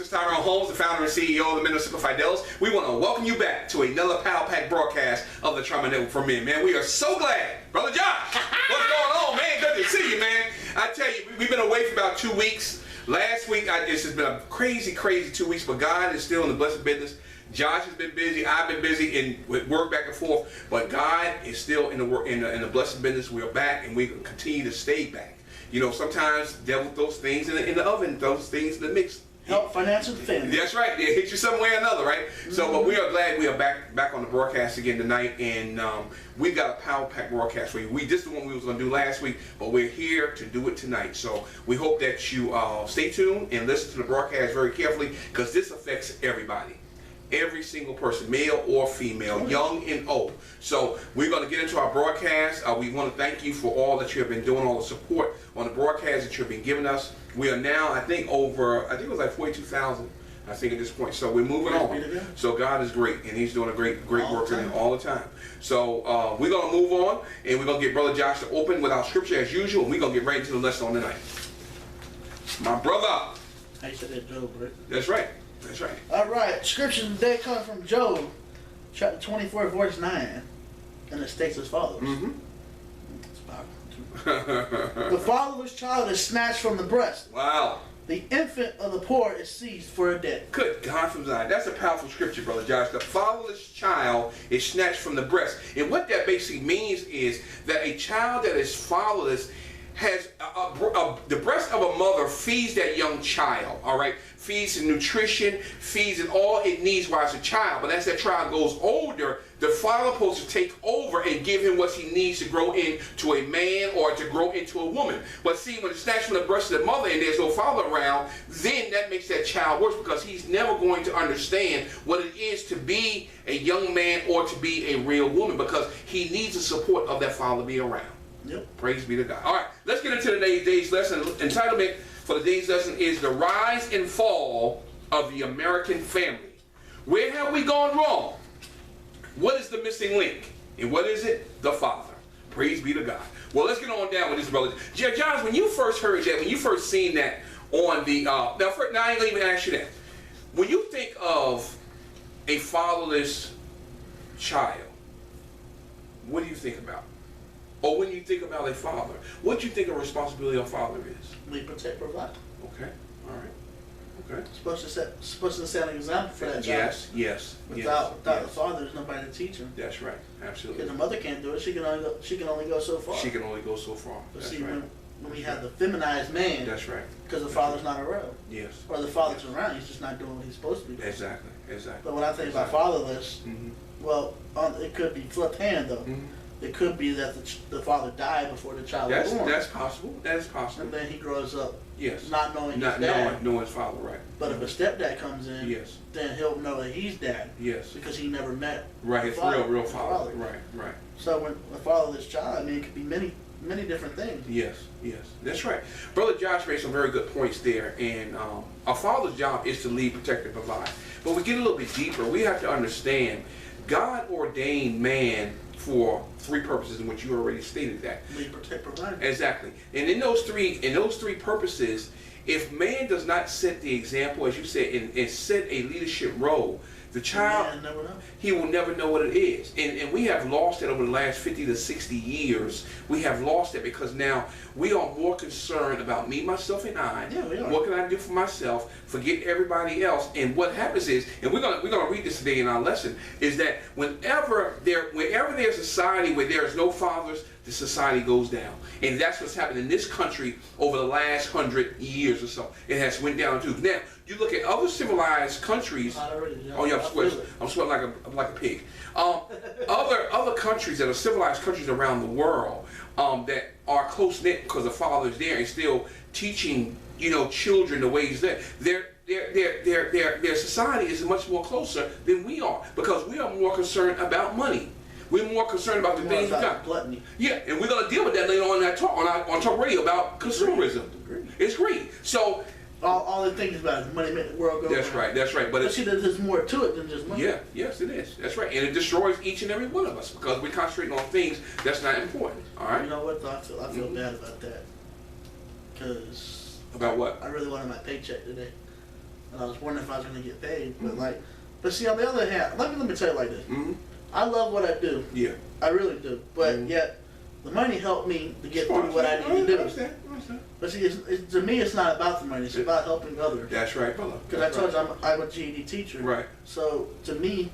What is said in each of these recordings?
is Tyrone Holmes, the founder and CEO of the Men of Simple Fidelis. We want to welcome you back to another Power Pack broadcast of the Trauma Network for Men. Man, we are so glad. Brother Josh, what's going on, man? Good to see you, man. I tell you, we've been away for about 2 weeks. Last week, this has been a crazy 2 weeks, but God is still in the blessed business. Josh has been busy. I've been busy and with work back and forth, but God is still in the work in the blessed business. We are back, and we continue to stay back. You know, sometimes devil throws things in the oven, throws things in the mix. Help financial family. That's right. They hit you some way or another, right? Mm-hmm. So, but we are glad we are back on the broadcast again tonight, and we've got a Power Pack broadcast for you. This is the one we was going to do last week, but we're here to do it tonight. So we hope that you stay tuned and listen to the broadcast very carefully, because this affects everybody. Every single person, male or female, young and old. So we're going to get into our broadcast. We want to thank you for all that you have been doing, all the support on the broadcast that you've been giving us. We are now, I think it was like 42,000, I think at this point. So we're moving on. So God is great, and He's doing a great work in all the time. So we're going to move on, and we're going to get Brother Josh to open with our scripture as usual, and we're going to get right into the lesson on tonight. My brother. I said that Job, right? That's right. That's right. All right. Scripture today comes from Job, chapter 24, verse 9, and it states as follows. Mm-hmm. The fatherless child is snatched from the breast. Wow. The infant of the poor is seized for a debt. Good God from Zion. That's a powerful scripture, Brother Josh. The fatherless child is snatched from the breast. And what that basically means is that a child that is fatherless has the breast of a mother feeds that young child, all right? Feeds in nutrition, feeds in all it needs while it's a child. But as that child goes older, the father is supposed to take over and give him what he needs to grow into a man or to grow into a woman. But see, when it's snatched from the breast of the mother and there's no father around, then that makes that child worse, because he's never going to understand what it is to be a young man or to be a real woman, because he needs the support of that father being around. Yep. Praise be to God. All right, let's get into today's lesson. Entitlement for today's lesson is the rise and fall of the American family. Where have we gone wrong? What is the missing link? And what is it? The father. Praise be to God. Well, let's get on down with this, brother. John, when you first heard that, when you first seen that on the, now I ain't gonna even ask you that. When you think of a fatherless child, what do you think about? Or when you think about a father, what do you think a responsibility of a father is? Lead, protect, provide. Okay, all right. Okay. Supposed to set an example for that child. Yes. Without the father, there's nobody to teach him. That's right, absolutely. Because the mother can't do it. She can only go so far. She can only go so far. But That's see, right. when we have the feminized man, that's right. Because the father's not around. Yes. Or the father's around, he's just not doing what he's supposed to be doing. Exactly. But when I think about fatherless, well, it could be flipped hand though. It could be that the father died before the child was born. That's possible. That's possible. And then he grows up yes. not knowing not his dad. knowing his father, right. But if a stepdad comes in, yes. then he'll know that he's dad. Yes. Because he never met right, the father, real father. Right. So when a fatherless child, I mean, it could be many different things. Yes. That's right. Brother Josh made some very good points there. And a father's job is to lead, protect, and provide. But we get a little bit deeper. We have to understand God ordained man for three purposes, in which you already stated that. Lead, protect, provide. Exactly. And in those three purposes, if man does not set the example, as you said, and set a leadership role, the child, he will never know what it is. And we have lost it over the last 50 to 60 years. We have lost it because now we are more concerned about me, myself, and I. Yeah, we are. What can I do for myself? Forget everybody else. And what happens is, and we're gonna read this today in our lesson, is that whenever there's a society where there is no fathers, the society goes down. And that's what's happened in this country over the last 100 years or so. It has went down too. Now, you look at other civilized countries. Oh yeah, I'm sweating like a pig. Other countries that are civilized countries around the world that are close knit because the father is there and still teaching children the ways that their society is much more closer than we are, because we are more concerned about money. We're more concerned about the things we got. Gluttony. Yeah, and we're gonna deal with that later on on talk radio about consumerism. It's greed. So all it thinks about is money make the world go round. That's right. But see, there's more to it than just money. Yeah, yes, it is. That's right. And it destroys each and every one of us because we're concentrating on things that's not important. All right. You know what? Though? I feel bad about that. Because about what? I really wanted my paycheck today. and I was wondering if I was going to get paid. But see, on the other hand, let me tell you like this. I love what I do. Yeah. I really do. But yet, the money helped me to get through what I need to do. I understand. But see, to me, it's not about the money. It's about helping others. That's right, brother. Because I told you I'm a GED teacher. Right. So to me,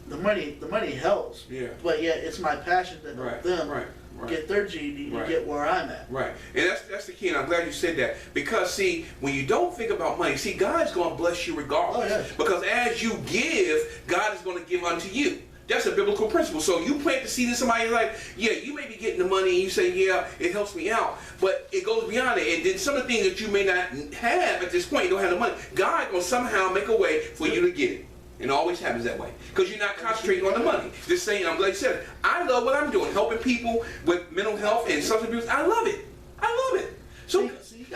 the money helps. Yeah. But yet, it's my passion to help them get their GED to get where I'm at. Right. And that's the key, and I'm glad you said that. Because, see, when you don't think about money, see, God's going to bless you regardless. Oh, yes. Because as you give, God is going to give unto you. That's a biblical principle. So you plant the seed in somebody's life, yeah, you may be getting the money and you say, yeah, it helps me out. But it goes beyond it. And then some of the things that you may not have at this point, you don't have the money, God will somehow make a way for you to get it. It always happens that way. Because you're not concentrating on the money. Just saying, I'm glad you said it. I love what I'm doing, helping people with mental health and substance abuse. I love it. I love it. So see,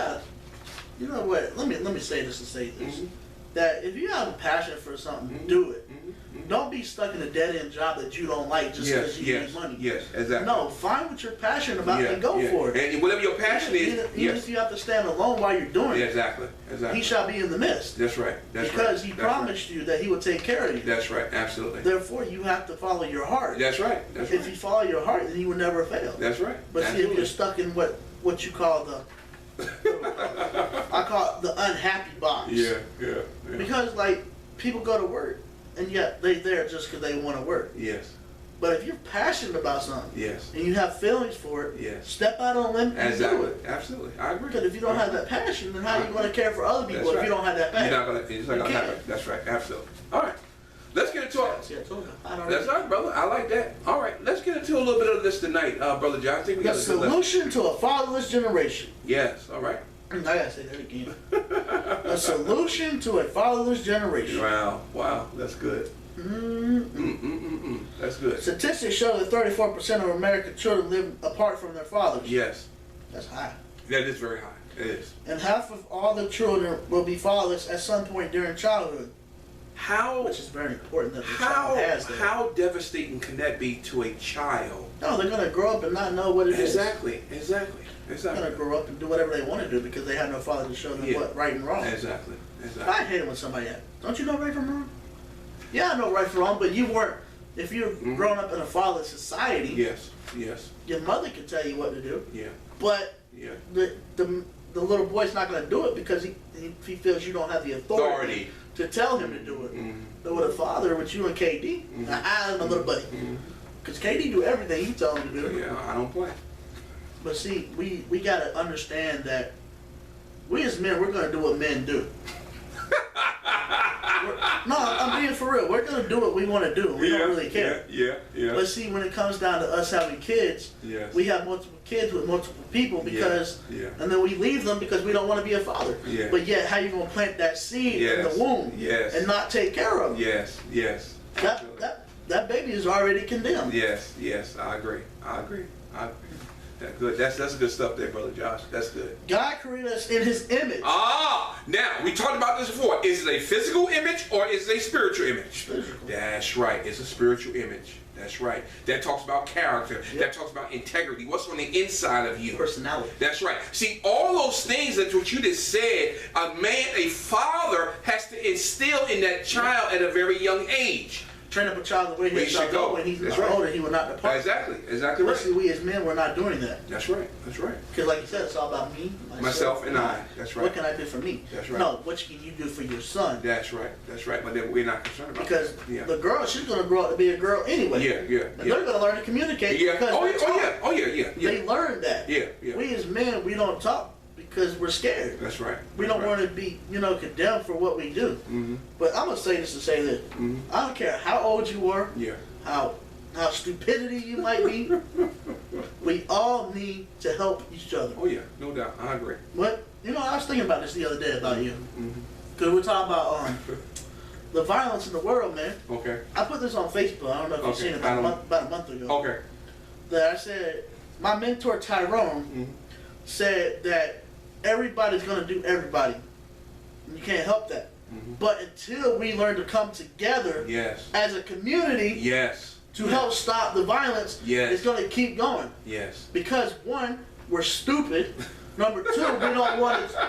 you know what? Let me say this and say this. That if you have a passion for something, do it. Don't be stuck in a dead-end job that you don't like just because you need money. Yes, exactly. No, find what you're passionate about and go for it. And whatever your passion is, even if you have to stand alone while you're doing it. Exactly. He shall be in the midst. That's right. Because he promised you that he would take care of you. That's right. Absolutely. Therefore, you have to follow your heart. That's right. If you follow your heart, then you will never fail. That's right. But see, if you're stuck in what you call I call it the unhappy box. Yeah. Because people go to work, and yet they're there just because they want to work. Yes. But if you're passionate about something, and you have feelings for it, step out on a limb and do it. Absolutely, I agree. Because if you don't have that passion, then how are you going to care for other people if you don't have that passion? You're not going to. It's not going to happen. That's right. Absolutely. All right. Let's get into it. That's right, brother. I like that. All right. Let's get into a little bit of this tonight, Brother John. I think we got the solution to a fatherless generation. Yes. All right. I gotta say that again. A solution to a fatherless generation. Wow. That's good. That's good. Statistics show that 34% of American children live apart from their fathers. Yes. That's high. That is very high. It is. And half of all the children will be fatherless at some point during childhood. Which is very important that the child has that. How devastating can that be to a child? No, they're going to grow up and not know what it is. Exactly. They're going to grow up and do whatever they want to do because they have no father to show them what right and wrong. Exactly. I hate it when somebody asks, don't you know right from wrong? Yeah, I know right from wrong, but you weren't. If you're growing up in a fatherless society, yes, your mother can tell you what to do. Yeah. But the little boy's not going to do it because he feels you don't have the authority to tell him to do it. But with a father, with you and KD, I'm a little buddy. Because KD do everything you tell him to do. Yeah, I don't play. But see, we got to understand that we as men, we're going to do what men do. No, I'm being for real. We're going to do what we want to do. We don't really care. Yeah. But see, when it comes down to us having kids, we have multiple kids with multiple people because, and then we leave them because we don't want to be a father. But yet, how you going to plant that seed in the womb and not take care of it? Yes. That baby is already condemned. Yes. I agree. That's good. That's good stuff there, Brother Josh. That's good. God created us in His image. Now we talked about this before. Is it a physical image or is it a spiritual image? Physical. That's right. It's a spiritual image. That's right. That talks about character. That talks about integrity. What's on the inside of you? Personality. That's right. See, all those things that what you just said, a father has to instill in that child at a very young age. Train up a child the way he should go. When he's older, he will not depart. Exactly right. Listen, we as men, we're not doing that. That's right. Because like you said, it's all about me, myself and I. That's right. What can I do for me? That's right. No, what can you do for your son? That's right. But then we're not concerned about because the girl, she's going to grow up to be a girl anyway. And they're going to learn to communicate. Because they learn that. We as men, we don't talk because we're scared. That's right. We don't want to be, condemned for what we do. But I'm going to say this to say this. I don't care how old you are, how stupidity you might be, we all need to help each other. Oh yeah, no doubt. I agree. But, I was thinking about this the other day about you. Because we're talking about the violence in the world, man. Okay. I put this on Facebook. I don't know if you've seen it about a month ago. Okay. That I said, my mentor Tyrone said that everybody's going to do everybody. You can't help that. But until we learn to come together as a community to help stop the violence, it's going to keep going. Yes. Because one, we're stupid. Number two,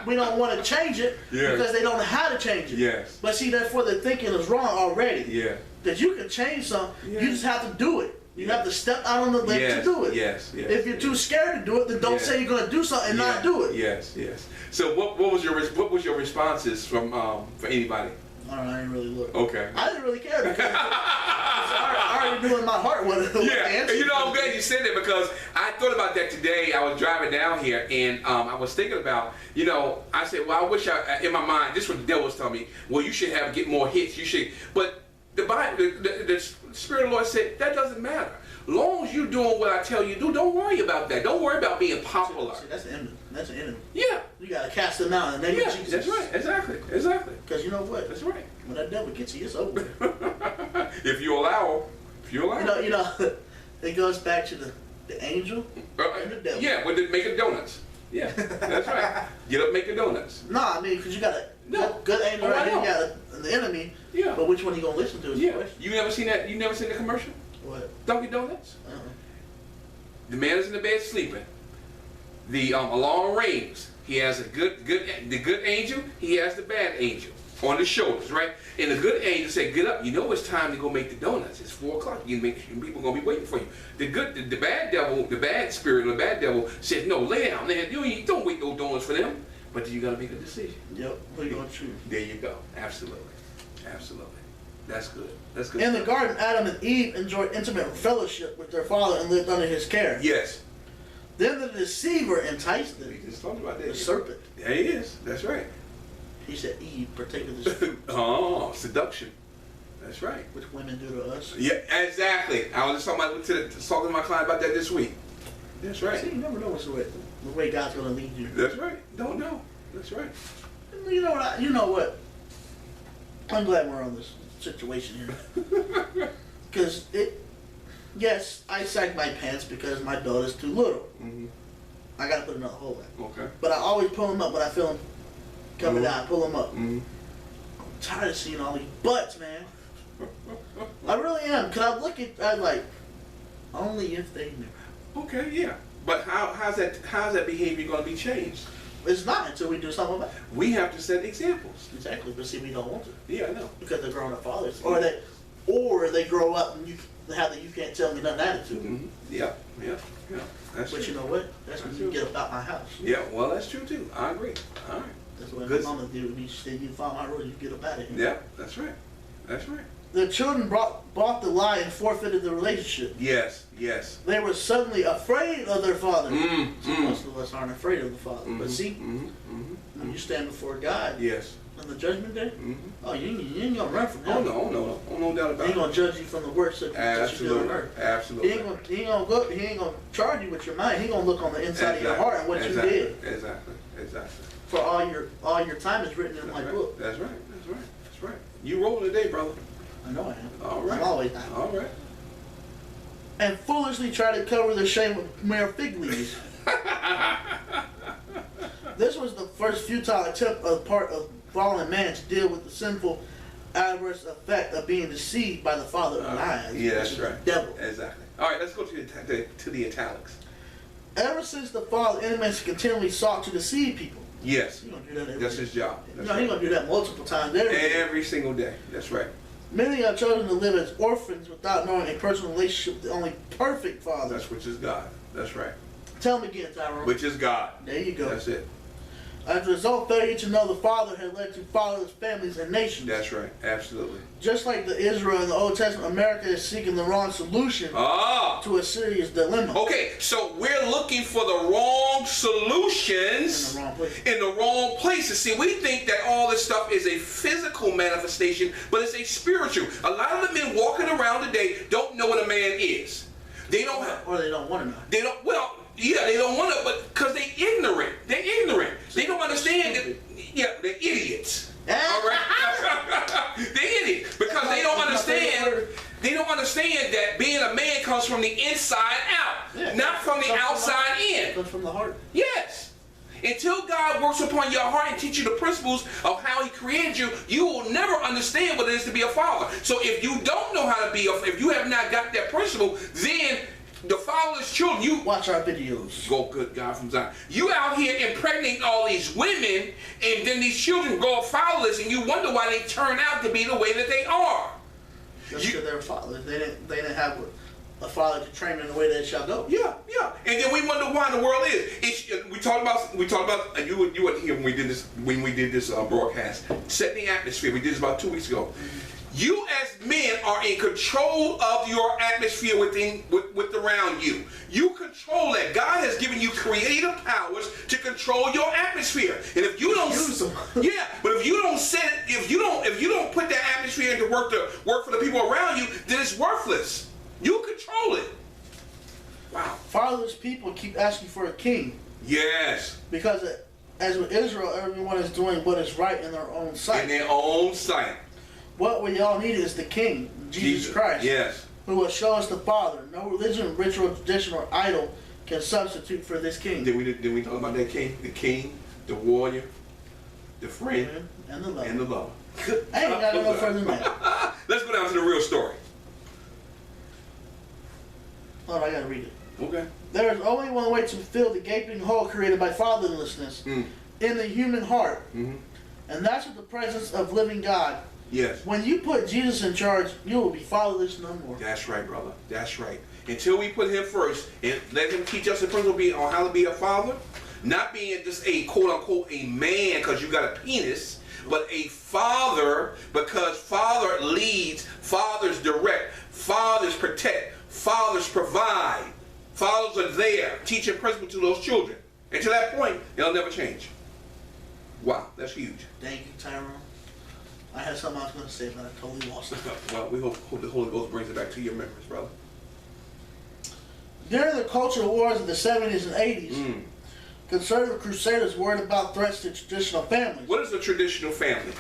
we don't want to change it Yeah. because they don't know how to change it. Yes. But see, therefore, their thinking is wrong already. Yeah. That you can change something, Yeah. you just have to do it. You Yeah. have to step out on the limb Yes, to do it. yes, yes, If you're too scared to do it, then don't Yes. say you're going to do something and not do it. Yes, yes. So what was your responses from for anybody? All right, I didn't really look. Okay. I didn't really care because I already knew in my heart what the Yeah, answer and you know, I'm was. glad you said that because I thought about that today. I was driving down here and I was thinking about, you know, I said, well, I wish in my mind, this is what the devil was telling me, well, you should get more hits. You should, but the Bible, the Spirit of the Lord said, that doesn't matter. Long as you're doing what I tell you to do, don't worry about that. Don't worry about being popular. See, that's the enemy. That's the enemy. Yeah. You got to cast them out in the name Yeah, of Jesus. that's right. Exactly. Exactly. Because you know what? That's right. When that devil gets you, it's over. If you allow, You know, it goes back to the angel and the devil. Yeah, with the making donuts. Yeah, that's right. Get up, making donuts. No, I mean, because you got a good angel Oh, I right here, you know. got the enemy. Yeah. But which one you gonna listen to is the Yeah. question. You never seen that? You never seen the commercial? What? Dunkin' Donuts. Uh-uh. The man is in the bed sleeping. The alarm rings. He has the good angel. He has the bad angel on his shoulders, right? And the good angel said, "Get up. You know it's time to go make the donuts. It's 4 o'clock. People gonna be waiting for you." The bad devil, the bad spirit, or the bad devil said, "No, lay down, man. You don't wait no donuts for them." But you gotta make a decision. Yep. Who you gonna choose? There you go. Absolutely, absolutely. That's good. That's good. In the garden, Adam and Eve enjoyed intimate fellowship with their father and lived under his care. Yes. Then the deceiver enticed We them, just talked about that. the serpent. There he is. That's right. He said, Eve, partake of this fruit, Oh, seduction. That's right. which women do to us. Yeah, exactly. I was just talking to my client about that this week. That's right. See, you never know what's the way God's gonna lead you. That's right. Don't know. That's right. You know what? You know what? I'm glad we're on this situation here. Because yes, I sag my pants because my belt is too little. Mm-hmm. I gotta put another hole in. Okay. But I always pull them up when I feel them coming down. Pull them up. Mm-hmm. I'm tired of seeing all these butts, man. I really am. Cause I like, only if they knew. Okay. Yeah. But how's that behavior going to be changed? It's not until we do something about it. We have to set examples. Exactly. But see, we don't want to Yeah, I know. because they're grown up fathers, or they grow up and you have the you can't tell me nothing attitude. Mm-hmm. Yeah. Yeah. Yeah. That's But true. you know what? That's when you get about my house. Yeah. Well, that's true too. I agree. All right. That's what Good. my mama did with me. She said, "You follow my rules, you get up out of here." Yeah. That's right. That's right. The children bought the lie and forfeited the relationship. Yes. Yes. They were suddenly afraid of their father. Mm-hmm. See, most of us aren't afraid of the father. But see, Mm-hmm. Mm-hmm. when you stand before God Yes. on the judgment day, Mm-hmm. oh, you ain't gonna run from him. Oh no, no doubt He about ain't it. gonna judge you from the worst that you did on Absolutely, earth. absolutely. He ain't gonna charge you with your mind. He gonna look on the inside of your heart and what exactly. you did. Exactly. For all your time is written in my That's right. book. That's right. That's right. That's right. You rolling today, brother. I know I am. All right. I'm always happy. All right. And foolishly try to cover their shame with mere fig leaves. This was the first futile attempt on the part of fallen man to deal with the sinful adverse effect of being deceived by the father of lies. Yeah, which that's is right. the devil. Exactly. All right, let's go to the italics. Ever since the fall, the enemy has continually sought to deceive people. Yes. He's gonna do that every That's day. his job. You That's know, he's gonna do that multiple times every day. Every single day. That's right. Many are chosen to live as orphans without knowing a personal relationship with the only perfect father. That's which is God. That's right. Tell me again, Tyrone. Which is God. There you go. That's it. As a result, failure to know the Father had led to fatherless families and nations. That's right. Absolutely. Just like the Israel in the Old Testament, America is seeking the wrong solution Ah. to a serious dilemma. Okay, so we're looking for the wrong solutions In the wrong place. in the wrong places. See, we think that all this stuff is a physical manifestation, but it's a spiritual. A lot of the men walking around today don't know what a man is. They don't have, Or they don't want to know. they don't, well, yeah, they don't want to, but because they ignorant. They're ignorant. They don't understand that, yeah, they're idiots. All right? They're idiots because they don't understand. They don't understand that being a man comes from the inside out, Yeah. not from the outside in. Comes from the heart. Yes. Until God works upon your heart and teach you the principles of how He created you, you will never understand what it is to be a father. So if you don't know how to be, if you have not got that principle, then the fatherless children, you Watch our videos. go, good God from Zion. You out here impregnating all these women, and then these children grow up fatherless, and you wonder why they turn out to be the way that they are. Just because they were fathers. They didn't have a father to train them in the way they shall go. Yeah, yeah. And then we wonder why the world is. We talked about you weren't here when we did this broadcast. Set the atmosphere. We did this about 2 weeks ago. You as men are in control of your atmosphere with around you. You control that. God has given you creative powers to control your atmosphere. And if you don't Use them. yeah, but if you don't set it, if you don't put that atmosphere into work for the people around you, then it's worthless. You control it. Wow. Fatherless people keep asking for a king Yes. because as with Israel, everyone is doing what is right in their own sight. In their own sight. What we all need is the king, Jesus Christ, Yes. who will show us the Father. No religion, ritual, tradition, or idol can substitute for this king. Did we talk about that king? The king, the warrior, the friend, And the love. and the lover. I ain't got to go no further than that. Let's go down to the real story. Hold on, I gotta read it. Okay. There is only one way to fill the gaping hole created by fatherlessness in the human heart, and that's with the presence of living God. Yes. When you put Jesus in charge, you will be fatherless no more. That's right, brother. That's right. Until we put him first and let him teach us the principle on how to be a father, not being just a quote unquote a man because you got a penis, but a father because father leads, fathers direct, fathers protect, fathers provide, fathers are there teaching principle to those children. And to that point, it'll never change. Wow, that's huge. Thank you, Tyrone. I had something I was going to say, but I totally lost it. Well, we hope the Holy Ghost brings it back to your memories, brother. During the cultural wars of the 70s and 80s, conservative crusaders worried about threats to traditional families. What is a traditional family?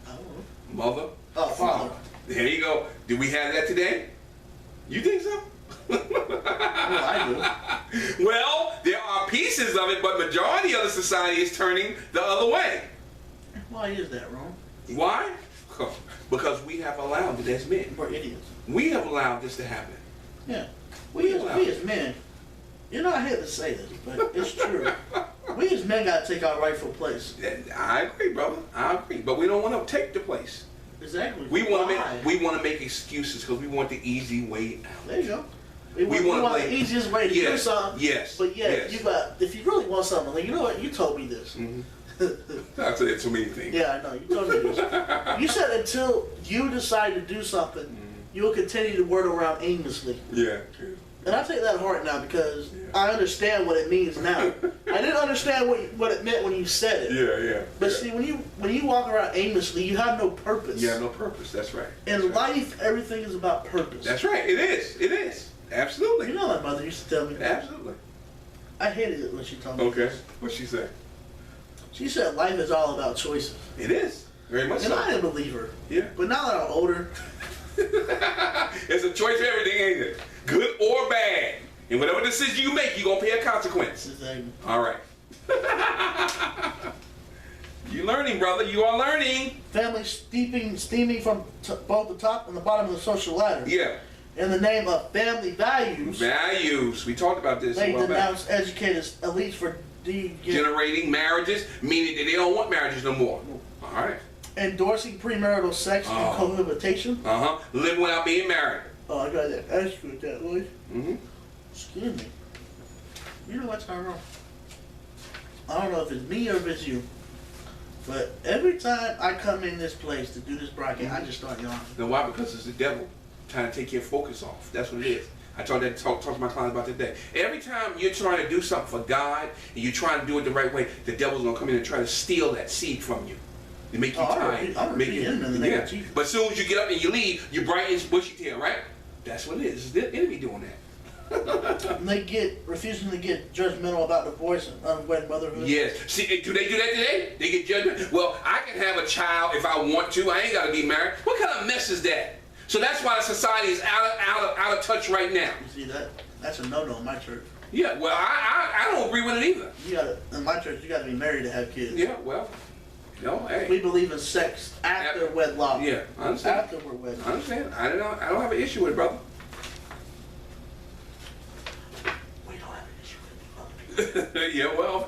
I don't know. Mother? Oh, father. There you go. Do we have that today? You think so? Well, I do. Well, there are pieces of it, but majority of the society is turning the other way. Why is that, Ron? Why? Because we have allowed it as men. We're idiots. We have allowed this to happen. Yeah. We as men, you know, I hate to say this, but it's true. We as men got to take our rightful place. I agree, brother. I agree. But we don't want to take the place. Exactly. We want Why? to make excuses because we want the easy way out. There you go. We wanna want play- the easiest way to do Yes, something. yes, But yeah, yes. if you really want something, like, you know what? You told me this. I've said so many things. Yeah, I know. You told me this. You said until you decide to do something, you'll continue to word around aimlessly. Yeah. And I take that to heart now because I understand what it means now. I didn't understand what it meant when you said it. Yeah. But see, when you walk around aimlessly, you have no purpose. Yeah, no purpose. That's right. In That's right. life, everything is about purpose. That's right. It is. It is. Absolutely. You know my mother used to tell me that. Absolutely. I hated it when she told me Okay. this. What'd she say? She said life is all about choices. It is. Very much And so. I didn't believe her. Yeah. But now that I'm older, It's a choice for everything, ain't it? Good or bad. And whatever decision you make, you're going to pay a consequence. it's like, All right. You're learning, brother. You are learning. family steaming from both the top and the bottom of the social ladder. Yeah. In the name of family values, Values. We talked about this they a while back. denounce educated elites for Generating marriages, meaning that they don't want marriages no more. All right. endorsing premarital sex and cohabitation. Uh-huh. Living without being married. Oh, I got to ask you that, boy. Mm-hmm. Excuse me. You know what's wrong? I don't know if it's me or if it's you, but every time I come in this place to do this broadcast, I just start yawning. Know why? Because it's the devil trying to take your focus off. That's what it is. I talk to my clients about today. Every time you're trying to do something for God and you're trying to do it the right way, the devil's gonna come in and try to steal that seed from you. To make you tired. I'm Make you, repeating in the name of Jesus. But as soon as you get up and you leave, you brighten his bushy tail, right? That's what it is. It's the enemy doing that. And they refusing to get judgmental about divorce and unwed motherhood. Yes. See, do they do that today? They get judgment? Well, I can have a child if I want to. I ain't got to be married. What kind of mess is that? So that's why the society is out of touch right now. You see that? That's a no-no in my church. Yeah, well, I don't agree with it either. In my church, you got to be married to have kids. Yeah, well, no, hey. We believe in sex after wedlock. Yeah, I understand. After we're wed. I understand. I don't have an issue with it, brother. Yeah, well,